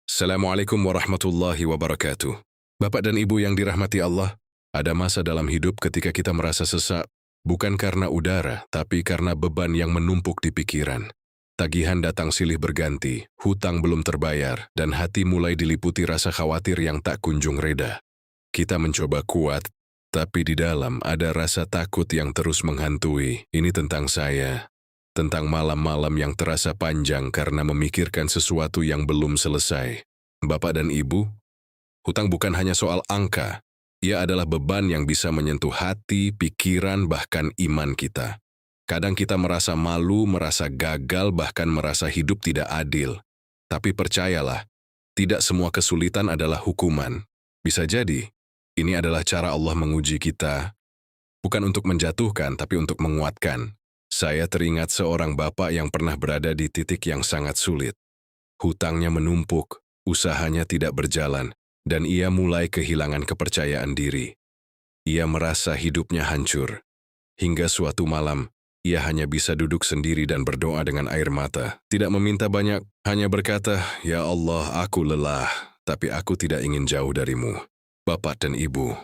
Assalamualaikum warahmatullahi wabarakatuh. Bapak dan Ibu yang dirahmati Allah, ada masa dalam hidup ketika kita merasa sesak, bukan karena udara, tapi karena beban yang menumpuk di pikiran. Tagihan datang silih berganti, hutang belum terbayar, dan hati mulai diliputi rasa khawatir yang tak kunjung reda. Kita mencoba kuat, tapi di dalam ada rasa takut yang terus menghantui. Ini tentang saya, tentang malam-malam yang terasa panjang karena memikirkan sesuatu yang belum selesai. Bapak dan Ibu, hutang bukan hanya soal angka. Ia adalah beban yang bisa menyentuh hati, pikiran, bahkan iman kita. Kadang kita merasa malu, merasa gagal, bahkan merasa hidup tidak adil. Tapi percayalah, tidak semua kesulitan adalah hukuman. Bisa jadi, ini adalah cara Allah menguji kita, bukan untuk menjatuhkan, tapi untuk menguatkan. Saya teringat seorang bapak yang pernah berada di titik yang sangat sulit. Hutangnya menumpuk, usahanya tidak berjalan, dan ia mulai kehilangan kepercayaan diri. Ia merasa hidupnya hancur. Hingga suatu malam, ia hanya bisa duduk sendiri dan berdoa dengan air mata. Tidak meminta banyak, hanya berkata, "Ya Allah, aku lelah, tapi aku tidak ingin jauh darimu." Bapak dan Ibu,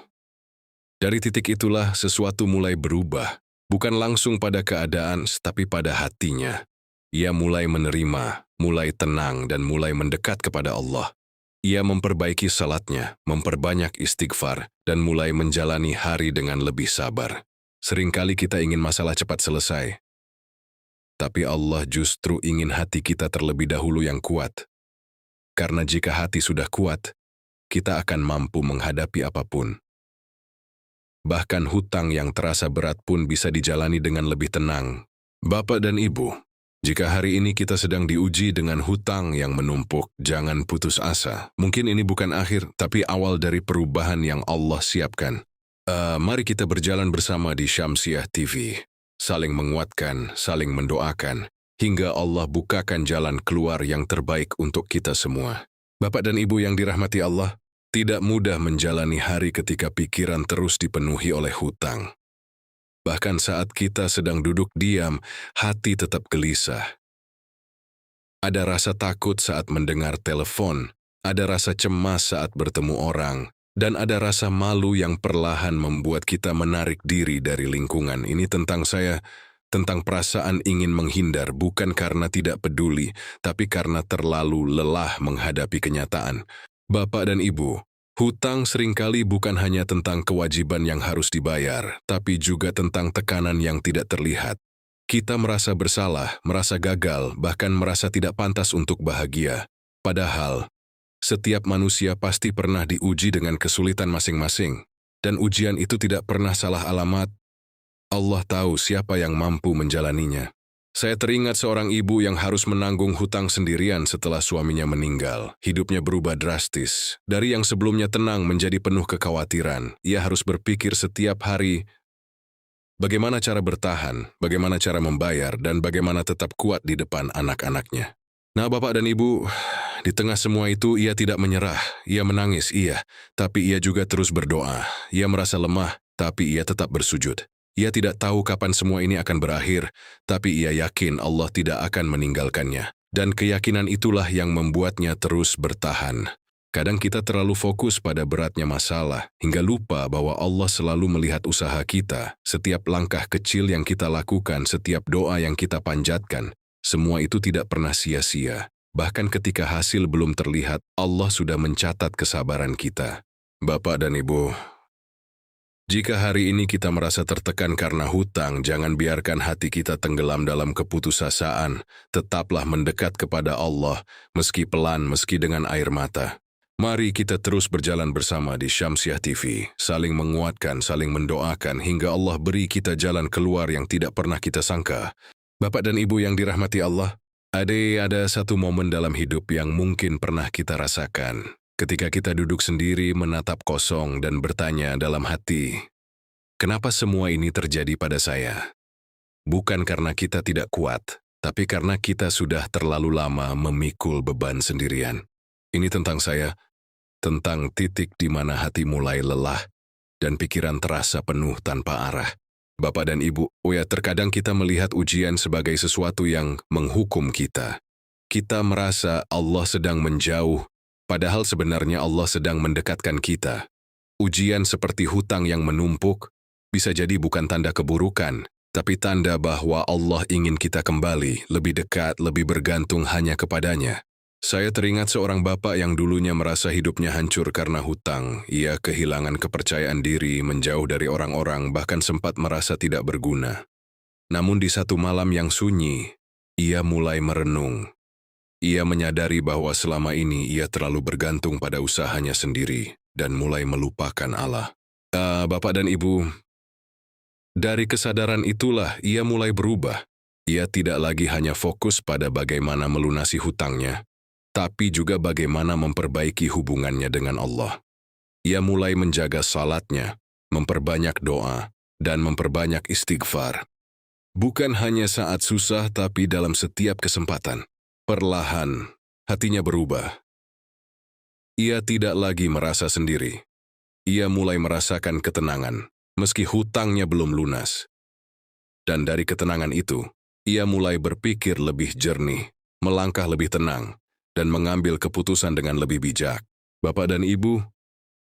dari titik itulah sesuatu mulai berubah. Bukan langsung pada keadaan, tapi pada hatinya. Ia mulai menerima, mulai tenang, dan mulai mendekat kepada Allah. Ia memperbaiki salatnya, memperbanyak istighfar, dan mulai menjalani hari dengan lebih sabar. Seringkali kita ingin masalah cepat selesai, tapi Allah justru ingin hati kita terlebih dahulu yang kuat. Karena jika hati sudah kuat, kita akan mampu menghadapi apapun. Bahkan hutang yang terasa berat pun bisa dijalani dengan lebih tenang. Bapak dan Ibu, jika hari ini kita sedang diuji dengan hutang yang menumpuk, jangan putus asa. Mungkin ini bukan akhir, tapi awal dari perubahan yang Allah siapkan. Mari kita berjalan bersama di Syamsiah TV. Saling menguatkan, saling mendoakan, hingga Allah bukakan jalan keluar yang terbaik untuk kita semua. Bapak dan Ibu yang dirahmati Allah, tidak mudah menjalani hari ketika pikiran terus dipenuhi oleh hutang. Bahkan saat kita sedang duduk diam, hati tetap gelisah. Ada rasa takut saat mendengar telepon, ada rasa cemas saat bertemu orang, dan ada rasa malu yang perlahan membuat kita menarik diri dari lingkungan. Ini tentang saya, tentang perasaan ingin menghindar, bukan karena tidak peduli, tapi karena terlalu lelah menghadapi kenyataan. Bapak dan Ibu, hutang seringkali bukan hanya tentang kewajiban yang harus dibayar, tapi juga tentang tekanan yang tidak terlihat. Kita merasa bersalah, merasa gagal, bahkan merasa tidak pantas untuk bahagia. Padahal, setiap manusia pasti pernah diuji dengan kesulitan masing-masing, dan ujian itu tidak pernah salah alamat. Allah tahu siapa yang mampu menjalaninya. Saya teringat seorang ibu yang harus menanggung hutang sendirian setelah suaminya meninggal. Hidupnya berubah drastis. Dari yang sebelumnya tenang menjadi penuh kekhawatiran. Ia harus berpikir setiap hari bagaimana cara bertahan, bagaimana cara membayar, dan bagaimana tetap kuat di depan anak-anaknya. Nah, Bapak dan Ibu, di tengah semua itu ia tidak menyerah. Ia menangis, iya, tapi ia juga terus berdoa. Ia merasa lemah, tapi ia tetap bersujud. Ia tidak tahu kapan semua ini akan berakhir, tapi ia yakin Allah tidak akan meninggalkannya. Dan keyakinan itulah yang membuatnya terus bertahan. Kadang kita terlalu fokus pada beratnya masalah, hingga lupa bahwa Allah selalu melihat usaha kita. Setiap langkah kecil yang kita lakukan, setiap doa yang kita panjatkan, semua itu tidak pernah sia-sia. Bahkan ketika hasil belum terlihat, Allah sudah mencatat kesabaran kita. Bapak dan Ibu, jika hari ini kita merasa tertekan karena hutang, jangan biarkan hati kita tenggelam dalam keputusasaan. Tetaplah mendekat kepada Allah, meski pelan, meski dengan air mata. Mari kita terus berjalan bersama di Syamsiah TV, saling menguatkan, saling mendoakan, hingga Allah beri kita jalan keluar yang tidak pernah kita sangka. Bapak dan Ibu yang dirahmati Allah, ada satu momen dalam hidup yang mungkin pernah kita rasakan. Ketika kita duduk sendiri menatap kosong dan bertanya dalam hati, kenapa semua ini terjadi pada saya? Bukan karena kita tidak kuat, tapi karena kita sudah terlalu lama memikul beban sendirian. Ini tentang saya, tentang titik di mana hati mulai lelah dan pikiran terasa penuh tanpa arah. Bapak dan Ibu, terkadang kita melihat ujian sebagai sesuatu yang menghukum kita. Kita merasa Allah sedang menjauh, Padahal sebenarnya Allah sedang mendekatkan kita. Ujian seperti hutang yang menumpuk bisa jadi bukan tanda keburukan, tapi tanda bahwa Allah ingin kita kembali, lebih dekat, lebih bergantung hanya kepadanya. Saya teringat seorang bapak yang dulunya merasa hidupnya hancur karena hutang. Ia kehilangan kepercayaan diri, menjauh dari orang-orang, bahkan sempat merasa tidak berguna. Namun di satu malam yang sunyi, ia mulai merenung. Ia menyadari bahwa selama ini ia terlalu bergantung pada usahanya sendiri dan mulai melupakan Allah. Bapak dan Ibu, dari kesadaran itulah ia mulai berubah. Ia tidak lagi hanya fokus pada bagaimana melunasi hutangnya, tapi juga bagaimana memperbaiki hubungannya dengan Allah. Ia mulai menjaga salatnya, memperbanyak doa, dan memperbanyak istighfar. Bukan hanya saat susah, tapi dalam setiap kesempatan. Perlahan, hatinya berubah. Ia tidak lagi merasa sendiri. Ia mulai merasakan ketenangan, meski hutangnya belum lunas. Dan dari ketenangan itu, ia mulai berpikir lebih jernih, melangkah lebih tenang, dan mengambil keputusan dengan lebih bijak. Bapak dan Ibu,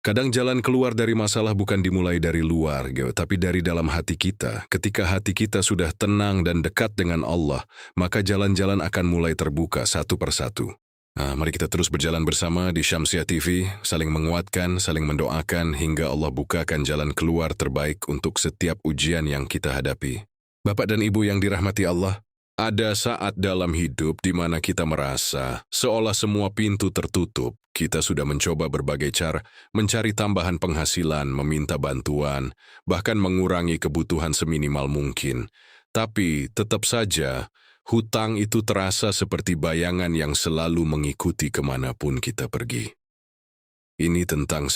kadang jalan keluar dari masalah bukan dimulai dari luar, tapi dari dalam hati kita. Ketika hati kita sudah tenang dan dekat dengan Allah, maka jalan-jalan akan mulai terbuka satu persatu. Mari kita terus berjalan bersama di Syamsiah TV, saling menguatkan, saling mendoakan, hingga Allah bukakan jalan keluar terbaik untuk setiap ujian yang kita hadapi. Bapak dan Ibu yang dirahmati Allah, ada saat dalam hidup di mana kita merasa seolah semua pintu tertutup. Kita sudah mencoba berbagai cara, mencari tambahan penghasilan, meminta bantuan, bahkan mengurangi kebutuhan seminimal mungkin. Tapi tetap saja, hutang itu terasa seperti bayangan yang selalu mengikuti kemanapun kita pergi. Ini tentang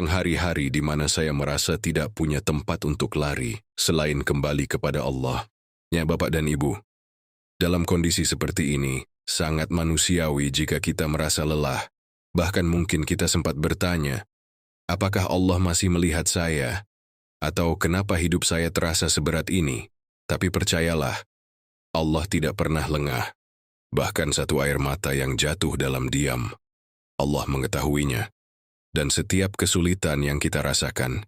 hari-hari di mana saya merasa tidak punya tempat untuk lari, selain kembali kepada Allah. Ya, Bapak dan Ibu, dalam kondisi seperti ini, sangat manusiawi jika kita merasa lelah. Bahkan mungkin kita sempat bertanya, apakah Allah masih melihat saya? Atau kenapa hidup saya terasa seberat ini? Tapi percayalah, Allah tidak pernah lengah. Bahkan satu air mata yang jatuh dalam diam, Allah mengetahuinya. Dan setiap kesulitan yang kita rasakan,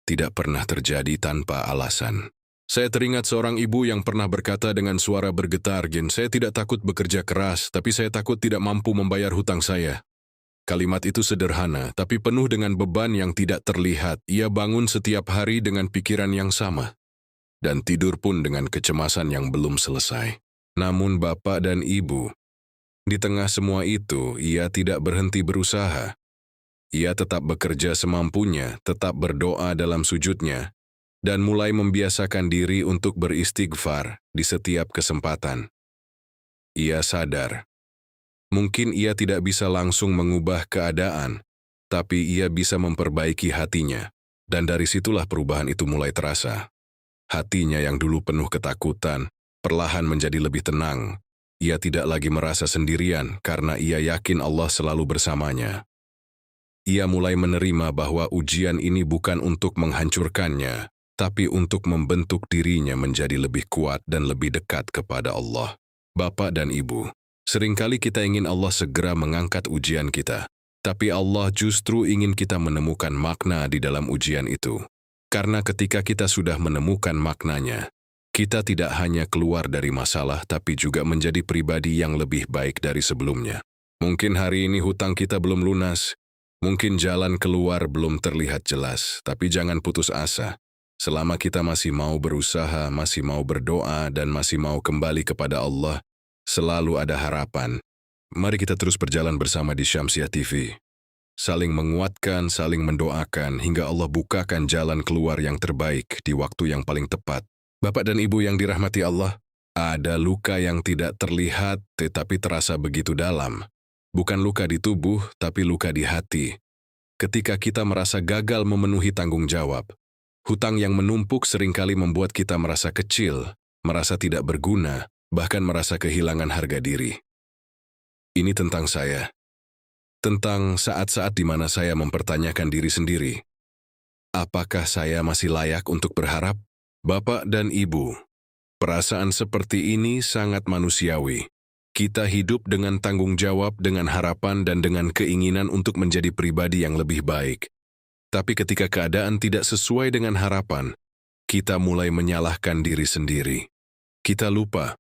tidak pernah terjadi tanpa alasan. Saya teringat seorang ibu yang pernah berkata dengan suara bergetar, saya tidak takut bekerja keras, tapi saya takut tidak mampu membayar hutang saya. Kalimat itu sederhana, tapi penuh dengan beban yang tidak terlihat. Ia bangun setiap hari dengan pikiran yang sama, dan tidur pun dengan kecemasan yang belum selesai. Namun Bapak dan Ibu, di tengah semua itu, ia tidak berhenti berusaha. Ia tetap bekerja semampunya, tetap berdoa dalam sujudnya, dan mulai membiasakan diri untuk beristighfar di setiap kesempatan. Ia sadar, mungkin ia tidak bisa langsung mengubah keadaan, tapi ia bisa memperbaiki hatinya, dan dari situlah perubahan itu mulai terasa. Hatinya yang dulu penuh ketakutan, perlahan menjadi lebih tenang. Ia tidak lagi merasa sendirian karena ia yakin Allah selalu bersamanya. Ia mulai menerima bahwa ujian ini bukan untuk menghancurkannya, tapi untuk membentuk dirinya menjadi lebih kuat dan lebih dekat kepada Allah. Bapak dan Ibu, seringkali kita ingin Allah segera mengangkat ujian kita, tapi Allah justru ingin kita menemukan makna di dalam ujian itu. Karena ketika kita sudah menemukan maknanya, kita tidak hanya keluar dari masalah, tapi juga menjadi pribadi yang lebih baik dari sebelumnya. Mungkin hari ini hutang kita belum lunas, mungkin jalan keluar belum terlihat jelas, tapi jangan putus asa. Selama kita masih mau berusaha, masih mau berdoa, dan masih mau kembali kepada Allah, selalu ada harapan. Mari kita terus berjalan bersama di Syamsiah TV. Saling menguatkan, saling mendoakan, hingga Allah bukakan jalan keluar yang terbaik di waktu yang paling tepat. Bapak dan Ibu yang dirahmati Allah, ada luka yang tidak terlihat tetapi terasa begitu dalam. Bukan luka di tubuh, tapi luka di hati. Ketika kita merasa gagal memenuhi tanggung jawab, hutang yang menumpuk seringkali membuat kita merasa kecil, merasa tidak berguna, bahkan merasa kehilangan harga diri. Ini tentang saya. Tentang saat-saat di mana saya mempertanyakan diri sendiri. Apakah saya masih layak untuk berharap? Bapak dan Ibu, perasaan seperti ini sangat manusiawi. Kita hidup dengan tanggung jawab, dengan harapan, dan dengan keinginan untuk menjadi pribadi yang lebih baik. Tapi ketika keadaan tidak sesuai dengan harapan, kita mulai menyalahkan diri sendiri. Kita lupa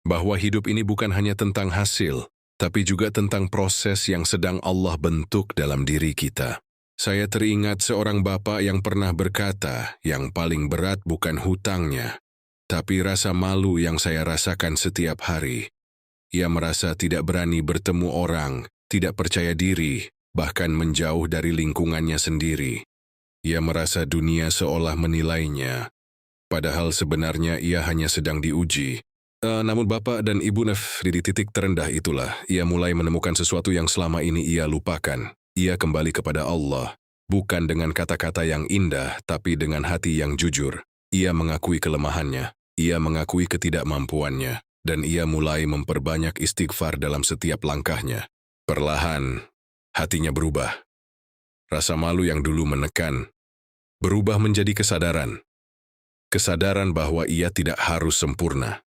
bahwa hidup ini bukan hanya tentang hasil, tapi juga tentang proses yang sedang Allah bentuk dalam diri kita. Saya teringat seorang bapak yang pernah berkata, yang paling berat bukan hutangnya, tapi rasa malu yang saya rasakan setiap hari. Ia merasa tidak berani bertemu orang, tidak percaya diri, bahkan menjauh dari lingkungannya sendiri. Ia merasa dunia seolah menilainya, padahal sebenarnya ia hanya sedang diuji. Namun Bapak dan Ibu di titik terendah itulah, ia mulai menemukan sesuatu yang selama ini ia lupakan. Ia kembali kepada Allah, bukan dengan kata-kata yang indah, tapi dengan hati yang jujur. Ia mengakui kelemahannya, ia mengakui ketidakmampuannya, dan ia mulai memperbanyak istighfar dalam setiap langkahnya. Perlahan, hatinya berubah. Rasa malu yang dulu menekan, berubah menjadi kesadaran. Kesadaran bahwa ia tidak harus sempurna,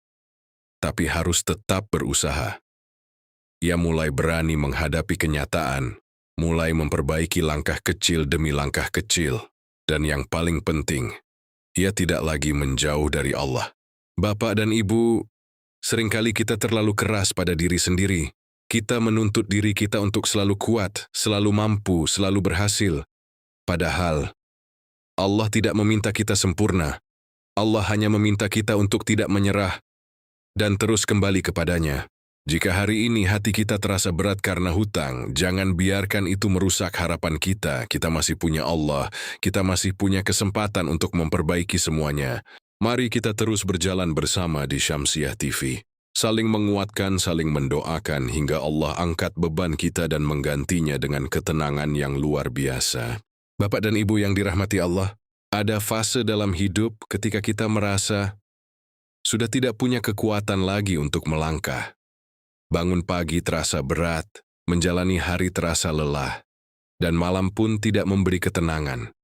tapi harus tetap berusaha. Ia mulai berani menghadapi kenyataan, mulai memperbaiki langkah kecil demi langkah kecil, dan yang paling penting, ia tidak lagi menjauh dari Allah. Bapak dan Ibu, seringkali kita terlalu keras pada diri sendiri. Kita menuntut diri kita untuk selalu kuat, selalu mampu, selalu berhasil. Padahal, Allah tidak meminta kita sempurna. Allah hanya meminta kita untuk tidak menyerah dan terus kembali kepadanya. Jika hari ini hati kita terasa berat karena hutang, jangan biarkan itu merusak harapan kita. Kita masih punya Allah, kita masih punya kesempatan untuk memperbaiki semuanya. Mari kita terus berjalan bersama di Syamsiah TV. Saling menguatkan, saling mendoakan hingga Allah angkat beban kita dan menggantinya dengan ketenangan yang luar biasa. Bapak dan Ibu yang dirahmati Allah, ada fase dalam hidup ketika kita merasa sudah tidak punya kekuatan lagi untuk melangkah. Bangun pagi terasa berat, menjalani hari terasa lelah, dan malam pun tidak memberi ketenangan.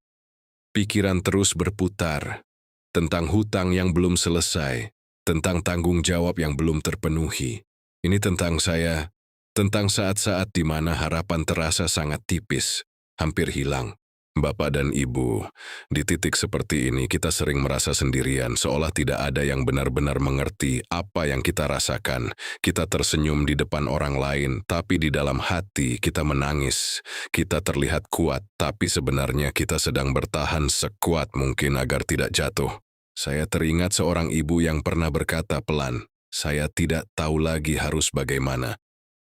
Pikiran terus berputar tentang hutang yang belum selesai, tentang tanggung jawab yang belum terpenuhi. Ini tentang saya, tentang saat-saat di mana harapan terasa sangat tipis, hampir hilang. Bapak dan Ibu, di titik seperti ini kita sering merasa sendirian, seolah tidak ada yang benar-benar mengerti apa yang kita rasakan. Kita tersenyum di depan orang lain, tapi di dalam hati kita menangis. Kita terlihat kuat, tapi sebenarnya kita sedang bertahan sekuat mungkin agar tidak jatuh. Saya teringat seorang ibu yang pernah berkata pelan, "Saya tidak tahu lagi harus bagaimana."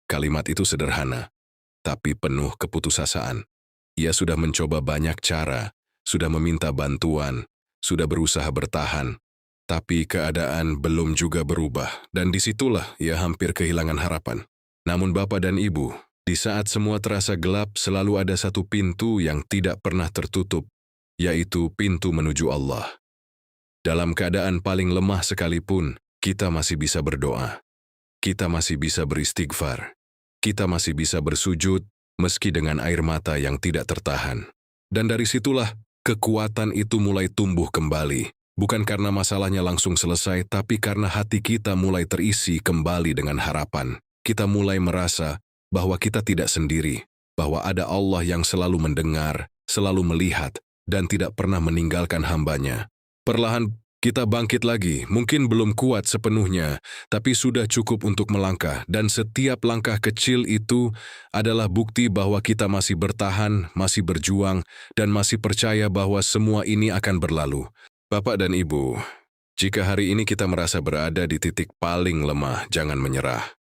Kalimat itu sederhana, tapi penuh keputusasaan. Ia sudah mencoba banyak cara, sudah meminta bantuan, sudah berusaha bertahan, tapi keadaan belum juga berubah, dan disitulah ia hampir kehilangan harapan. Namun Bapak dan Ibu, di saat semua terasa gelap, selalu ada satu pintu yang tidak pernah tertutup, yaitu pintu menuju Allah. Dalam keadaan paling lemah sekalipun, kita masih bisa berdoa. Kita masih bisa beristighfar. Kita masih bisa bersujud, meski dengan air mata yang tidak tertahan. Dan dari situlah, kekuatan itu mulai tumbuh kembali. Bukan karena masalahnya langsung selesai, tapi karena hati kita mulai terisi kembali dengan harapan. Kita mulai merasa bahwa kita tidak sendiri, bahwa ada Allah yang selalu mendengar, selalu melihat, dan tidak pernah meninggalkan hambanya. Perlahan kita bangkit lagi, mungkin belum kuat sepenuhnya, tapi sudah cukup untuk melangkah, dan setiap langkah kecil itu adalah bukti bahwa kita masih bertahan, masih berjuang, dan masih percaya bahwa semua ini akan berlalu. Bapak dan Ibu, jika hari ini kita merasa berada di titik paling lemah, jangan menyerah.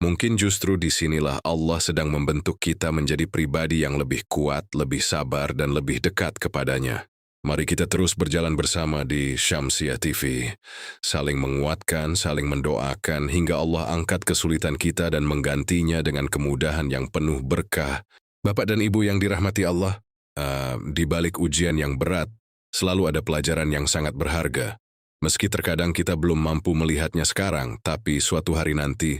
Mungkin justru disinilah Allah sedang membentuk kita menjadi pribadi yang lebih kuat, lebih sabar, dan lebih dekat kepadanya. Mari kita terus berjalan bersama di Syamsiah TV, saling menguatkan, saling mendoakan, hingga Allah angkat kesulitan kita dan menggantinya dengan kemudahan yang penuh berkah. Bapak dan Ibu yang dirahmati Allah, di balik ujian yang berat, selalu ada pelajaran yang sangat berharga. Meski terkadang kita belum mampu melihatnya sekarang, tapi suatu hari nanti,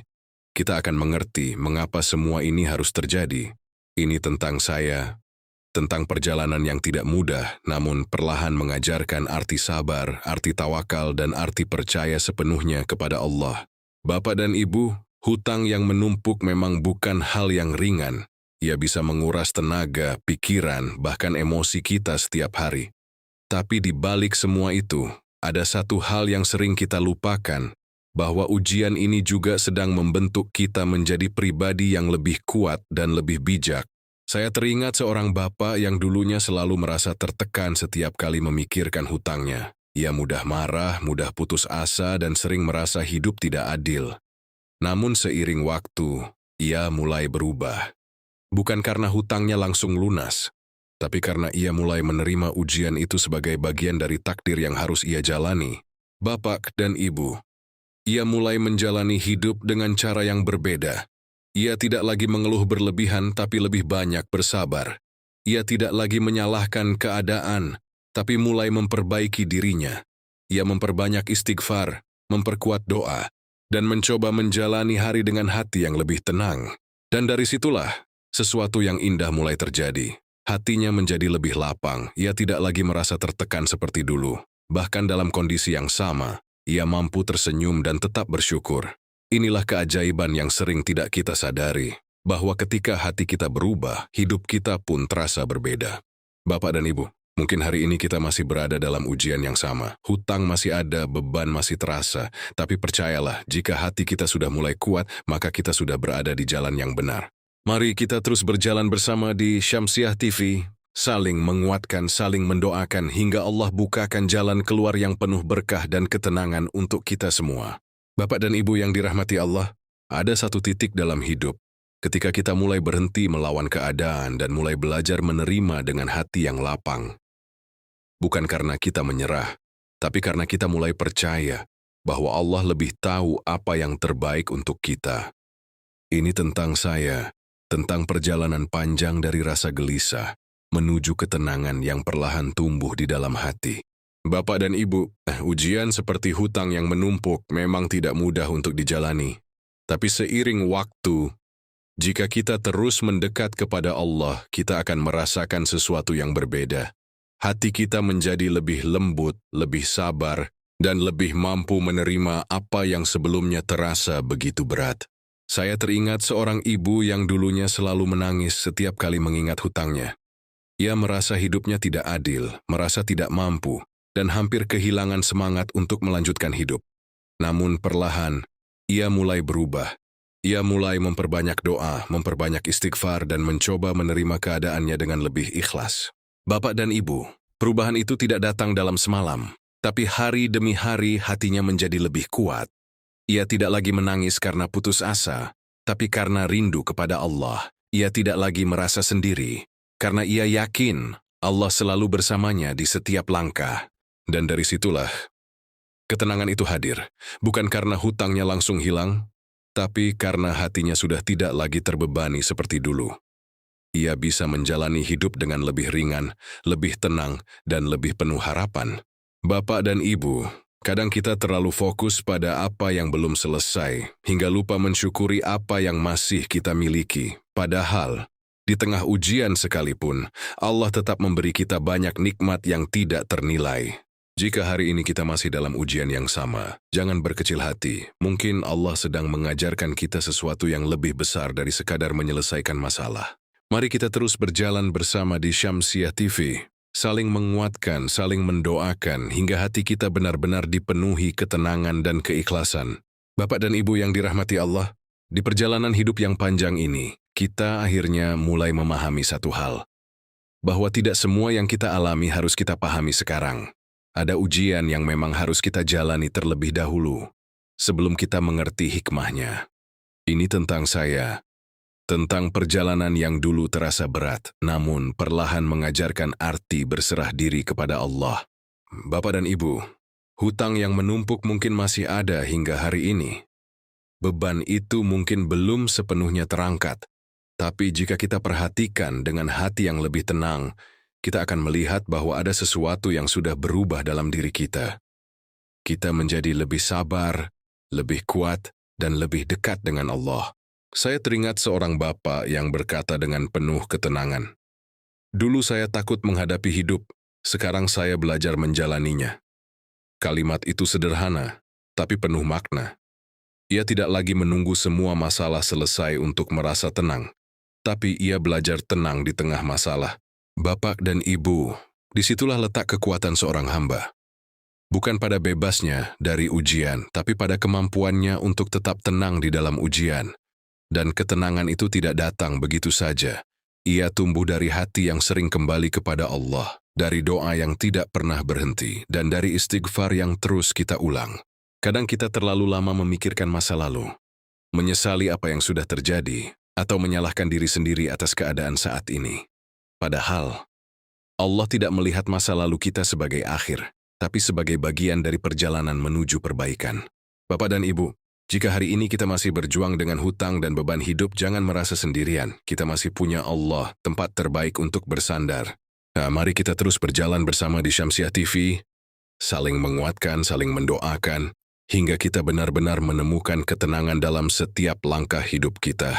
kita akan mengerti mengapa semua ini harus terjadi. Ini tentang saya, tentang perjalanan yang tidak mudah, namun perlahan mengajarkan arti sabar, arti tawakal, dan arti percaya sepenuhnya kepada Allah. Bapak dan Ibu, Hutang yang menumpuk memang bukan hal yang ringan. Ia bisa menguras tenaga, pikiran, bahkan emosi kita setiap hari. Tapi di balik semua itu, ada satu hal yang sering kita lupakan, bahwa ujian ini juga sedang membentuk kita menjadi pribadi yang lebih kuat dan lebih bijak. Saya teringat seorang bapak yang dulunya selalu merasa tertekan setiap kali memikirkan hutangnya. Ia mudah marah, mudah putus asa, dan sering merasa hidup tidak adil. Namun seiring waktu, ia mulai berubah. Bukan karena hutangnya langsung lunas, tapi karena ia mulai menerima ujian itu sebagai bagian dari takdir yang harus ia jalani. Bapak dan Ibu, ia mulai menjalani hidup dengan cara yang berbeda. Ia tidak lagi mengeluh berlebihan, tapi lebih banyak bersabar. Ia tidak lagi menyalahkan keadaan, tapi mulai memperbaiki dirinya. Ia memperbanyak istighfar, memperkuat doa, dan mencoba menjalani hari dengan hati yang lebih tenang. Dan dari situlah, sesuatu yang indah mulai terjadi. Hatinya menjadi lebih lapang, ia tidak lagi merasa tertekan seperti dulu. Bahkan dalam kondisi yang sama, ia mampu tersenyum dan tetap bersyukur. Inilah keajaiban yang sering tidak kita sadari, bahwa ketika hati kita berubah, hidup kita pun terasa berbeda. Bapak dan Ibu, mungkin hari ini kita masih berada dalam ujian yang sama. Hutang masih ada, beban masih terasa. Tapi percayalah, jika hati kita sudah mulai kuat, maka kita sudah berada di jalan yang benar. Mari kita terus berjalan bersama di Syamsiah TV, saling menguatkan, saling mendoakan, hingga Allah bukakan jalan keluar yang penuh berkah dan ketenangan untuk kita semua. Bapak dan Ibu yang dirahmati Allah, ada satu titik dalam hidup, ketika kita mulai berhenti melawan keadaan dan mulai belajar menerima dengan hati yang lapang. Bukan karena kita menyerah, tapi karena kita mulai percaya bahwa Allah lebih tahu apa yang terbaik untuk kita. Ini tentang saya, tentang perjalanan panjang dari rasa gelisah menuju ketenangan yang perlahan tumbuh di dalam hati. Bapak dan Ibu, ujian seperti hutang yang menumpuk memang tidak mudah untuk dijalani. Tapi seiring waktu, jika kita terus mendekat kepada Allah, kita akan merasakan sesuatu yang berbeda. Hati kita menjadi lebih lembut, lebih sabar, dan lebih mampu menerima apa yang sebelumnya terasa begitu berat. Saya teringat seorang ibu yang dulunya selalu menangis setiap kali mengingat hutangnya. Ia merasa hidupnya tidak adil, merasa tidak mampu, dan hampir kehilangan semangat untuk melanjutkan hidup. Namun perlahan, ia mulai berubah. Ia mulai memperbanyak doa, memperbanyak istighfar, dan mencoba menerima keadaannya dengan lebih ikhlas. Bapak dan Ibu, perubahan itu tidak datang dalam semalam, tapi hari demi hari hatinya menjadi lebih kuat. Ia tidak lagi menangis karena putus asa, tapi karena rindu kepada Allah. Ia tidak lagi merasa sendiri, karena ia yakin Allah selalu bersamanya di setiap langkah. Dan dari situlah, ketenangan itu hadir, bukan karena hutangnya langsung hilang, tapi karena hatinya sudah tidak lagi terbebani seperti dulu. Ia bisa menjalani hidup dengan lebih ringan, lebih tenang, dan lebih penuh harapan. Bapak dan Ibu, kadang kita terlalu fokus pada apa yang belum selesai, hingga lupa mensyukuri apa yang masih kita miliki. Padahal, di tengah ujian sekalipun, Allah tetap memberi kita banyak nikmat yang tidak ternilai. Jika hari ini kita masih dalam ujian yang sama, jangan berkecil hati. Mungkin Allah sedang mengajarkan kita sesuatu yang lebih besar dari sekadar menyelesaikan masalah. Mari kita terus berjalan bersama di Syamsiah TV, saling menguatkan, saling mendoakan, hingga hati kita benar-benar dipenuhi ketenangan dan keikhlasan. Bapak dan Ibu yang dirahmati Allah, di perjalanan hidup yang panjang ini, kita akhirnya mulai memahami satu hal, bahwa tidak semua yang kita alami harus kita pahami sekarang. Ada ujian yang memang harus kita jalani terlebih dahulu, sebelum kita mengerti hikmahnya. Ini tentang saya, tentang perjalanan yang dulu terasa berat, namun perlahan mengajarkan arti berserah diri kepada Allah. Bapak dan Ibu, hutang yang menumpuk mungkin masih ada hingga hari ini. Beban itu mungkin belum sepenuhnya terangkat, tapi jika kita perhatikan dengan hati yang lebih tenang, kita akan melihat bahwa ada sesuatu yang sudah berubah dalam diri kita. Kita menjadi lebih sabar, lebih kuat, dan lebih dekat dengan Allah. Saya teringat seorang bapak yang berkata dengan penuh ketenangan, "Dulu saya takut menghadapi hidup, sekarang saya belajar menjalaninya." Kalimat itu sederhana, tapi penuh makna. Ia tidak lagi menunggu semua masalah selesai untuk merasa tenang, tapi ia belajar tenang di tengah masalah. Bapak dan Ibu, disitulah letak kekuatan seorang hamba. Bukan pada bebasnya dari ujian, tapi pada kemampuannya untuk tetap tenang di dalam ujian. Dan ketenangan itu tidak datang begitu saja. Ia tumbuh dari hati yang sering kembali kepada Allah, dari doa yang tidak pernah berhenti, dan dari istighfar yang terus kita ulang. Kadang kita terlalu lama memikirkan masa lalu, menyesali apa yang sudah terjadi, atau menyalahkan diri sendiri atas keadaan saat ini. Padahal, Allah tidak melihat masa lalu kita sebagai akhir, tapi sebagai bagian dari perjalanan menuju perbaikan. Bapak dan Ibu, jika hari ini kita masih berjuang dengan hutang dan beban hidup, jangan merasa sendirian. Kita masih punya Allah, tempat terbaik untuk bersandar. Nah, mari kita terus berjalan bersama di Syamsiah TV, saling menguatkan, saling mendoakan, hingga kita benar-benar menemukan ketenangan dalam setiap langkah hidup kita.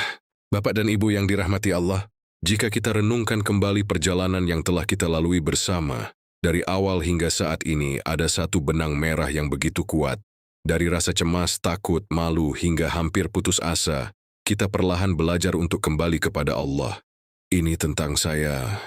Bapak dan Ibu yang dirahmati Allah, jika kita renungkan kembali perjalanan yang telah kita lalui bersama, dari awal hingga saat ini ada satu benang merah yang begitu kuat. Dari rasa cemas, takut, malu, hingga hampir putus asa, kita perlahan belajar untuk kembali kepada Allah. Ini tentang saya.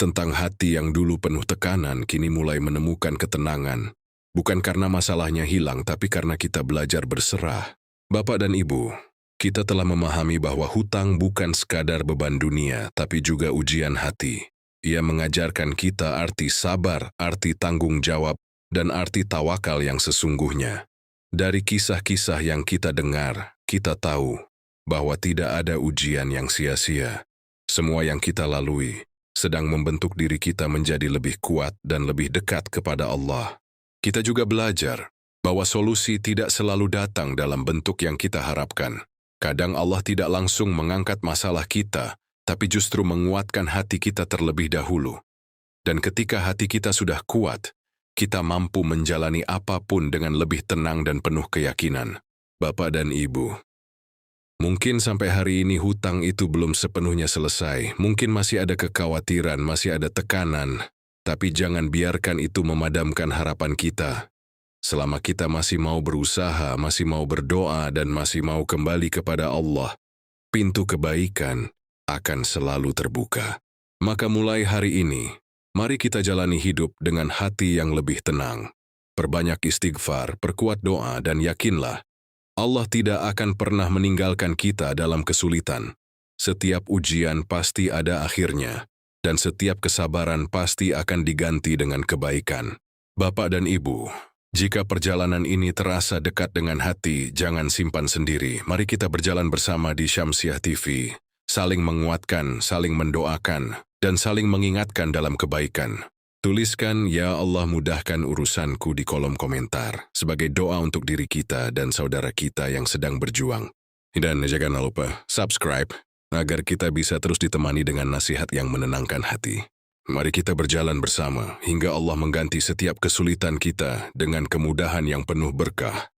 Tentang hati yang dulu penuh tekanan, kini mulai menemukan ketenangan. Bukan karena masalahnya hilang, tapi karena kita belajar berserah. Bapak dan Ibu, kita telah memahami bahwa hutang bukan sekadar beban dunia, tapi juga ujian hati. Ia mengajarkan kita arti sabar, arti tanggung jawab, dan arti tawakal yang sesungguhnya. Dari kisah-kisah yang kita dengar, kita tahu bahwa tidak ada ujian yang sia-sia. Semua yang kita lalui sedang membentuk diri kita menjadi lebih kuat dan lebih dekat kepada Allah. Kita juga belajar bahwa solusi tidak selalu datang dalam bentuk yang kita harapkan. Kadang Allah tidak langsung mengangkat masalah kita, tapi justru menguatkan hati kita terlebih dahulu. Dan ketika hati kita sudah kuat, kita mampu menjalani apapun dengan lebih tenang dan penuh keyakinan. Bapak dan Ibu, mungkin sampai hari ini hutang itu belum sepenuhnya selesai. Mungkin masih ada kekhawatiran, masih ada tekanan. Tapi jangan biarkan itu memadamkan harapan kita. Selama kita masih mau berusaha, masih mau berdoa, dan masih mau kembali kepada Allah, pintu kebaikan akan selalu terbuka. Maka mulai hari ini, mari kita jalani hidup dengan hati yang lebih tenang. Perbanyak istighfar, perkuat doa, dan yakinlah, Allah tidak akan pernah meninggalkan kita dalam kesulitan. Setiap ujian pasti ada akhirnya, dan setiap kesabaran pasti akan diganti dengan kebaikan. Bapak dan Ibu, jika perjalanan ini terasa dekat dengan hati, jangan simpan sendiri. Mari kita berjalan bersama di Syamsiah TV. Saling menguatkan, saling mendoakan, dan saling mengingatkan dalam kebaikan. Tuliskan, "Ya Allah, mudahkan urusanku" di kolom komentar, sebagai doa untuk diri kita dan saudara kita yang sedang berjuang. Dan jangan lupa subscribe, agar kita bisa terus ditemani dengan nasihat yang menenangkan hati. Mari kita berjalan bersama, hingga Allah mengganti setiap kesulitan kita dengan kemudahan yang penuh berkah.